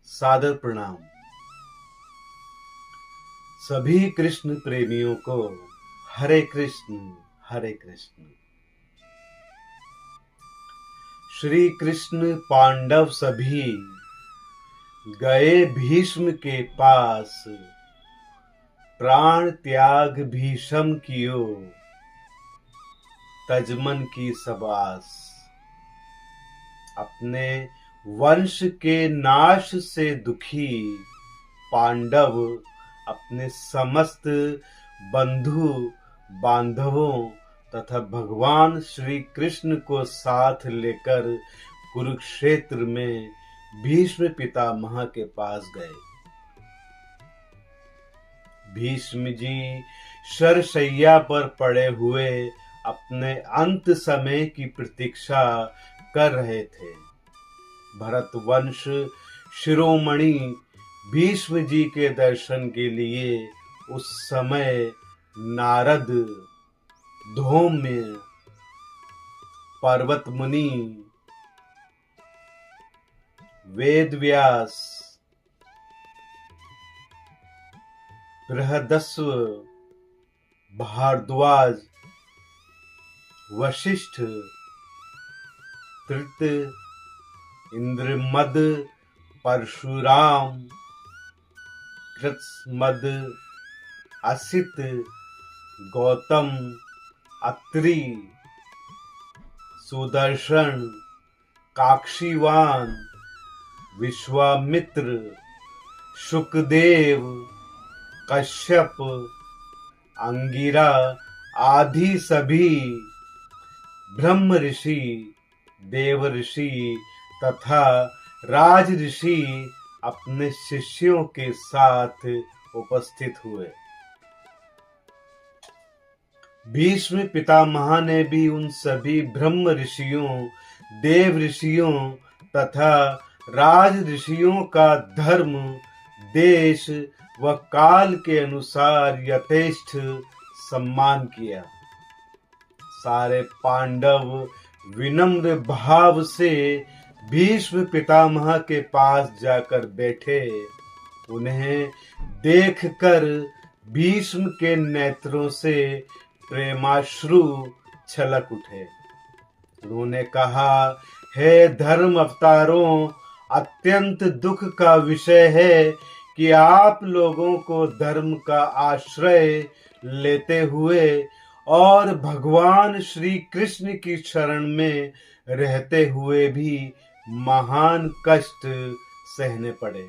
सादर प्रणाम। सभी कृष्ण प्रेमियों को हरे कृष्ण हरे कृष्ण। श्री कृष्ण पांडव सभी गए भीष्म के पास, प्राण त्याग भीष्म कियो, तजमन की सबास। अपने वंश के नाश से दुखी पांडव अपने समस्त बंधु बांधवों तथा भगवान श्री कृष्ण को साथ लेकर कुरुक्षेत्र में भीष्म पितामह के पास गए। भीष्म जी शरशैया पर पड़े हुए अपने अंत समय की प्रतीक्षा कर रहे थे। भरतवंश शिरोमणि भीष्म जी के दर्शन के लिए उस समय नारद, धौम्य, पर्वत मुनि, वेदव्यास, बृहदस्व, भारद्वाज, वशिष्ठ, कृत, इंद्रमद, परशुराम, कृत्समद, असित, गौतम, अत्रि, सुदर्शन, काक्षीवान, विश्वामित्र, शुकदेव, कश्यप, अंगिरा आदि सभी ब्रह्म ऋषि, देव ऋषि तथा राज ऋषि अपने शिष्यों के साथ उपस्थित हुए। भीष्म पितामह ने भी उन सभी ब्रह्म ऋषियों, देव ऋषियों तथा राज ऋषियों का धर्म, देश व काल के अनुसार यथेष्ट सम्मान किया। सारे पांडव विनम्र भाव से भीष्म पितामह के पास जाकर बैठे। उन्हें देखकर भीष्म के नेत्रों से प्रेमाश्रु छलक उठे। उन्होंने कहा, हे धर्म अवतारों, अत्यंत दुख का विषय है कि आप लोगों को धर्म का आश्रय लेते हुए और भगवान श्री कृष्ण की शरण में रहते हुए भी महान कष्ट सहने पड़े।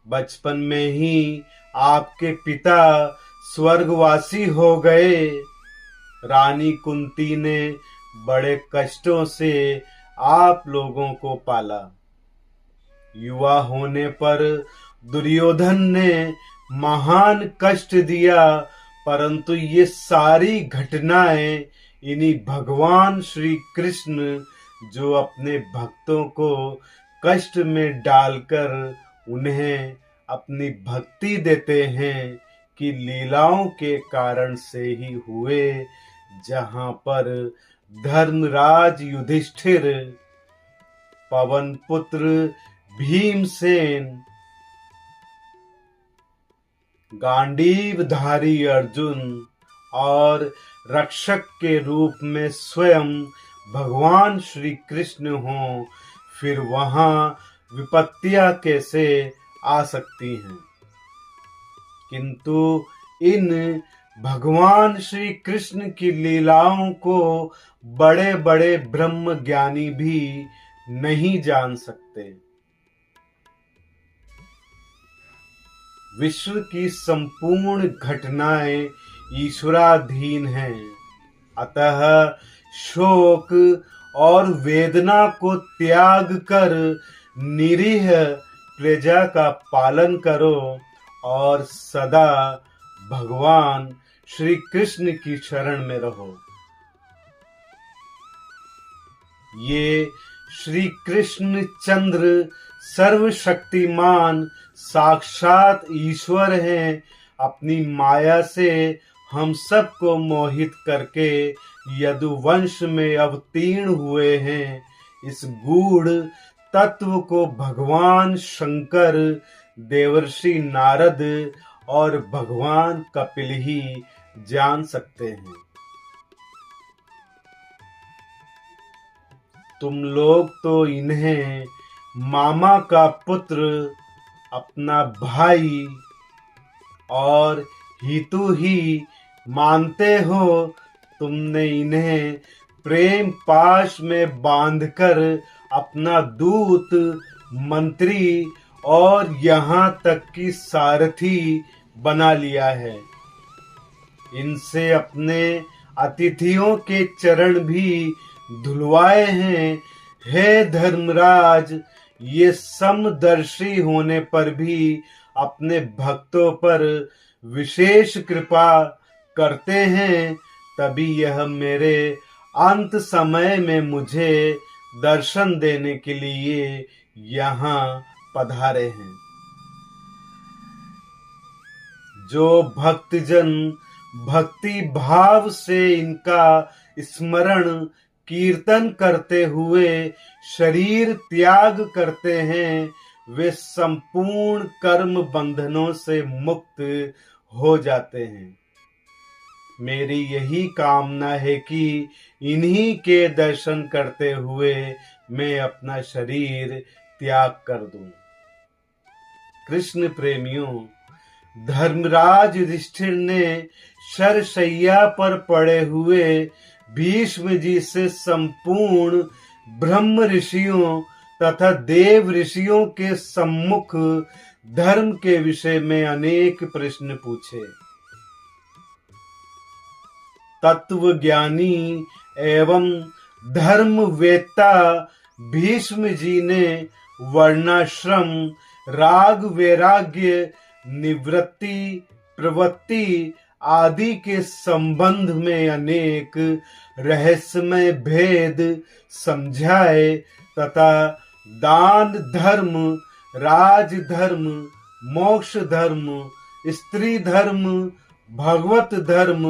बचपन में ही आपके पिता स्वर्गवासी हो गए। रानी कुंती ने बड़े कष्टों से आप लोगों को पाला। युवा होने पर दुर्योधन ने महान कष्ट दिया, परंतु ये सारी घटनाएं इन्हीं भगवान श्री कृष्ण जो अपने भक्तों को कष्ट में डालकर उन्हें अपनी भक्ति देते हैं कि लीलाओं के कारण से ही हुए। जहां पर धर्मराज युधिष्ठिर, पवन पुत्र भीमसेन, गांडीवधारी अर्जुन और रक्षक के रूप में स्वयं भगवान श्री कृष्ण हों, फिर वहां विपत्तियां कैसे आ सकती हैं। किंतु इन भगवान श्री कृष्ण की लीलाओं को बड़े बड़े ब्रह्म ज्ञानी भी नहीं जान सकते। विश्व की संपूर्ण घटनाएं ईश्वराधीन हैं, अतः शोक और वेदना को त्याग कर निरीह प्रजा का पालन करो और सदा भगवान श्री कृष्ण की शरण में रहो। ये श्री कृष्ण चंद्र सर्वशक्तिमान साक्षात ईश्वर हैं। अपनी माया से हम सबको मोहित करके यदुवंश में अवतीर्ण हुए हैं। इस गूढ़ तत्व को भगवान शंकर, देवर्षि नारद और भगवान कपिल ही जान सकते हैं। तुम लोग तो इन्हें मामा का पुत्र, अपना भाई और हितू ही मानते हो। तुमने इन्हें प्रेम पाश में बांधकर अपना दूत, मंत्री और यहाँ तक कि सारथी बना लिया है। इनसे अपने अतिथियों के चरण भी धुलवाए हैं। हे धर्मराज, ये समदर्शी होने पर भी अपने भक्तों पर विशेष कृपा करते हैं, तभी यह मेरे अंत समय में मुझे दर्शन देने के लिए यहाँ पधारे हैं। जो भक्तजन भक्ति भाव से इनका स्मरण कीर्तन करते हुए शरीर त्याग करते हैं, वे संपूर्ण कर्म बंधनों से मुक्त हो जाते हैं। मेरी यही कामना है कि इन्हीं के दर्शन करते हुए मैं अपना शरीर त्याग कर दूं। कृष्ण प्रेमियों, धर्मराज युधिष्ठिर ने शरशैया पर पड़े हुए भीष्म जी से संपूर्ण ब्रह्म ऋषियों तथा देव ऋषियों के सम्मुख धर्म के विषय में अनेक प्रश्न पूछे। तत्वज्ञानी एवं धर्मवेत्ता भीष्म जी ने वर्णाश्रम, राग वैराग्य, निवृत्ति, प्रवृत्ति आदि के संबंध में अनेक रहस्यमय भेद समझाए तथा दान धर्म, राज धर्म, मोक्ष धर्म, स्त्री धर्म, भगवत धर्म,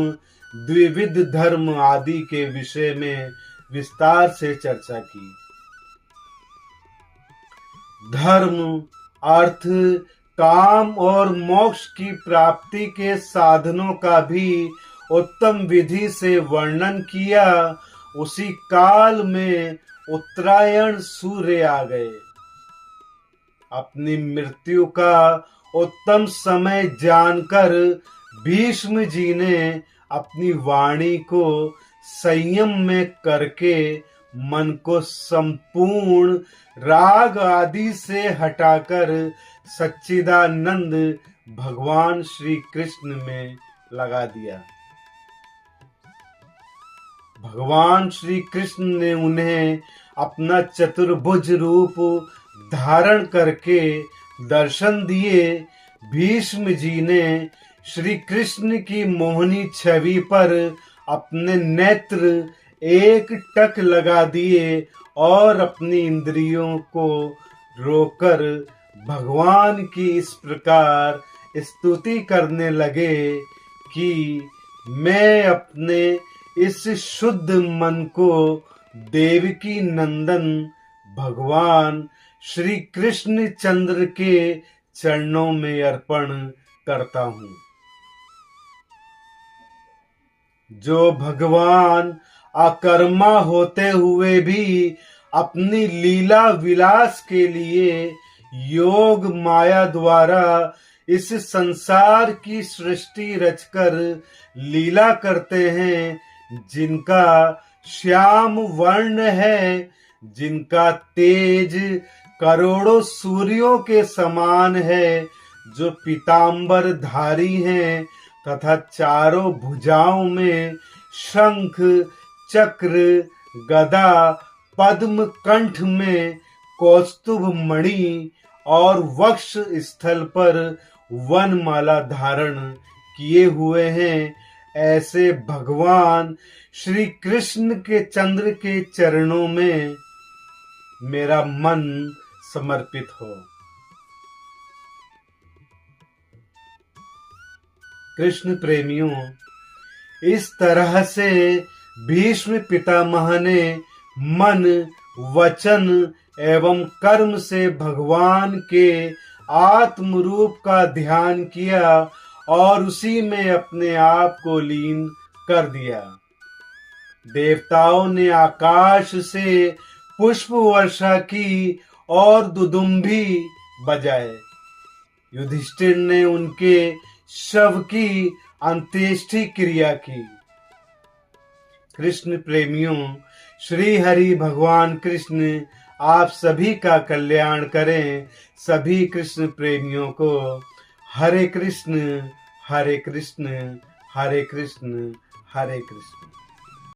द्विविध धर्म आदि के विषय में विस्तार से चर्चा की। धर्म, अर्थ, काम और मोक्ष की प्राप्ति के साधनों का भी उत्तम विधि से वर्णन किया। उसी काल में उत्तरायण सूर्य आ गए। अपनी मृत्यु का उत्तम समय जानकर भीष्म जी ने अपनी वाणी को संयम में करके मन को संपूर्ण राग आदि से हटाकर सच्चिदानंद भगवान श्री कृष्ण में लगा दिया। भगवान श्री कृष्ण ने उन्हें अपना चतुर्भुज रूप धारण करके दर्शन दिए। भीष्म जी ने श्री कृष्ण की मोहनी छवि पर अपने नेत्र एक टक लगा दिए और अपनी इंद्रियों को रोकर भगवान की इस प्रकार स्तुति करने लगे कि मैं अपने इस शुद्ध मन को देवकी नंदन भगवान श्री कृष्ण चंद्र के चरणों में अर्पण करता हूँ। जो भगवान अकर्मा होते हुए भी अपनी लीला विलास के लिए योग माया द्वारा इस संसार की सृष्टि रचकर लीला करते हैं, जिनका श्याम वर्ण है, जिनका तेज करोड़ों सूर्यों के समान है, जो पीतांबर धारी हैं तथा चारों भुजाओं में शंख, चक्र, गदा, पद्म, कंठ में कौस्तुभ मणि और वक्ष स्थल पर वनमाला धारण किए हुए हैं, ऐसे भगवान श्री कृष्ण के चंद्र के चरणों में मेरा मन समर्पित हो। कृष्ण प्रेमियों, इस तरह से भीष्म पितामह ने मन, वचन एवं कर्म से भगवान के आत्म रूप का ध्यान किया और उसी में अपने आप को लीन कर दिया। देवताओं ने आकाश से पुष्प वर्षा की और दुदुम्भी बजाए। युधिष्ठिर ने उनके शव की अंत्येष्टि क्रिया की। कृष्ण प्रेमियों, श्री हरि भगवान कृष्ण आप सभी का कल्याण करें। सभी कृष्ण प्रेमियों को हरे कृष्ण हरे कृष्ण हरे कृष्ण हरे कृष्ण।